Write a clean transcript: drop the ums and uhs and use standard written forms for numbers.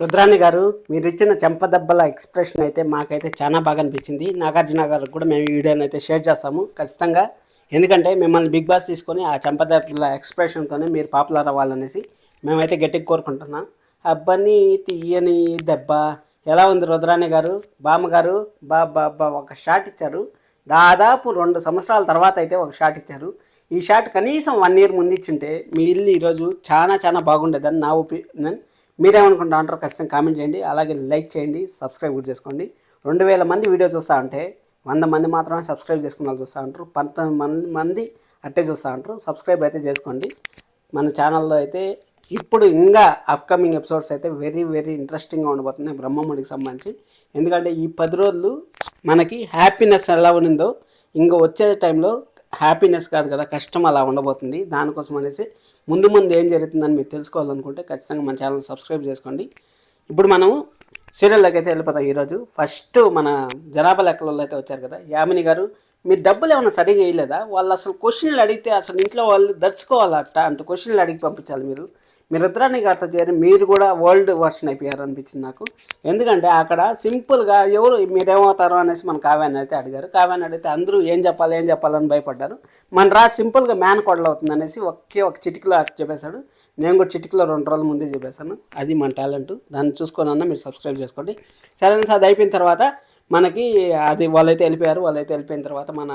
రుద్రాణి గారు మీరు ఇచ్చిన చెంపదెబ్బల ఎక్స్ప్రెషన్ అయితే మాకైతే చాలా బాగా అనిపించింది. నాగార్జున గారికి కూడా మేము ఈ వీడియోని అయితే షేర్ చేస్తాము ఖచ్చితంగా. ఎందుకంటే మిమ్మల్ని బిగ్ బాస్ తీసుకొని ఆ చెంపదెబ్బల ఎక్స్ప్రెషన్తోనే మీరు పాపులర్ అవ్వాలనేసి మేమైతే గట్టిగా కోరుకుంటున్నాం. అబ్బని తీయని దెబ్బ ఎలా ఉంది రుద్రాణి గారు? బామ్మగారు బాబా ఒక షాట్ ఇచ్చారు. దాదాపు 2 సంవత్సరాల తర్వాత అయితే ఒక షాట్ ఇచ్చారు. ఈ షాట్ కనీసం 1 ఇయర్ ముందు ఇచ్చింటే మీ ఇల్లు ఈరోజు చాలా చాలా బాగుండేదని నా ఒపీనియన్. మీరేమనుకుంటా అంటారు ఖచ్చితంగా కామెంట్ చేయండి. అలాగే లైక్ చేయండి, సబ్స్క్రైబ్ కూడా చేసుకోండి. 2000 మంది వీడియో చూస్తూ ఉంటే 100 మంది మాత్రమే సబ్స్క్రైబ్ చేసుకున్న వాళ్ళు చూస్తూ ఉంటారు. 19 మంది అట్టే చూస్తూ ఉంటారు. సబ్స్క్రైబ్ అయితే చేసుకోండి. మన ఛానల్లో అయితే ఇప్పుడు ఇంకా అప్కమింగ్ ఎపిసోడ్స్ అయితే వెరీ వెరీ ఇంట్రెస్టింగ్గా ఉండబోతున్నాయి బ్రహ్మముడికి సంబంధించి. ఎందుకంటే ఈ 10 రోజులు మనకి హ్యాపీనెస్ ఎలా ఉండిందో ఇంకా వచ్చే టైంలో హ్యాపీనెస్ కాదు కదా, కష్టం అలా ఉండబోతుంది. దానికోసం అనేసి ముందు ముందు ఏం జరుగుతుందని మీరు తెలుసుకోవాలనుకుంటే ఖచ్చితంగా మన ఛానల్ సబ్స్క్రైబ్ చేసుకోండి. ఇప్పుడు మనం సీరియల్లోకి అయితే వెళ్ళిపోతాం. ఈరోజు ఫస్ట్ మన జనాభా లెక్కలలో అయితే వచ్చారు కదా యామిని గారు. మీరు డబ్బులు ఏమైనా సరిగా వేయలేదా? వాళ్ళు అసలు క్వశ్చన్లు అడిగితే అసలు ఇంట్లో వాళ్ళు దర్చుకోవాలట అంటే క్వశ్చన్లు అడిగి పంపించాలి. మీరు రుద్రాణి గారితో చేరి మీరు కూడా వరల్డ్ వర్షన్ అయిపోయారు అనిపించింది నాకు. ఎందుకంటే అక్కడ సింపుల్గా ఎవరు మీరేమవుతారో అనేసి మన కావ్యాన్ని అయితే అడిగారు. కావ్యాన్ని అడిగితే అందరూ ఏం చెప్పాలని భయపడ్డారు. మన సింపుల్గా మ్యాన్ కొడలు అవుతుంది అనేసి ఒక చిటికలో చెప్పేశాడు. నేను కూడా చిటికలో 2 రోజుల ముందే చెప్పేశాను. అది మన టాలెంట్. దాన్ని చూసుకోనన్నా మీరు సబ్స్క్రైబ్ చేసుకోండి. సరే, అది అయిపోయిన తర్వాత మనకి అది వాళ్ళైతే వెళ్ళిపోయిన తర్వాత మన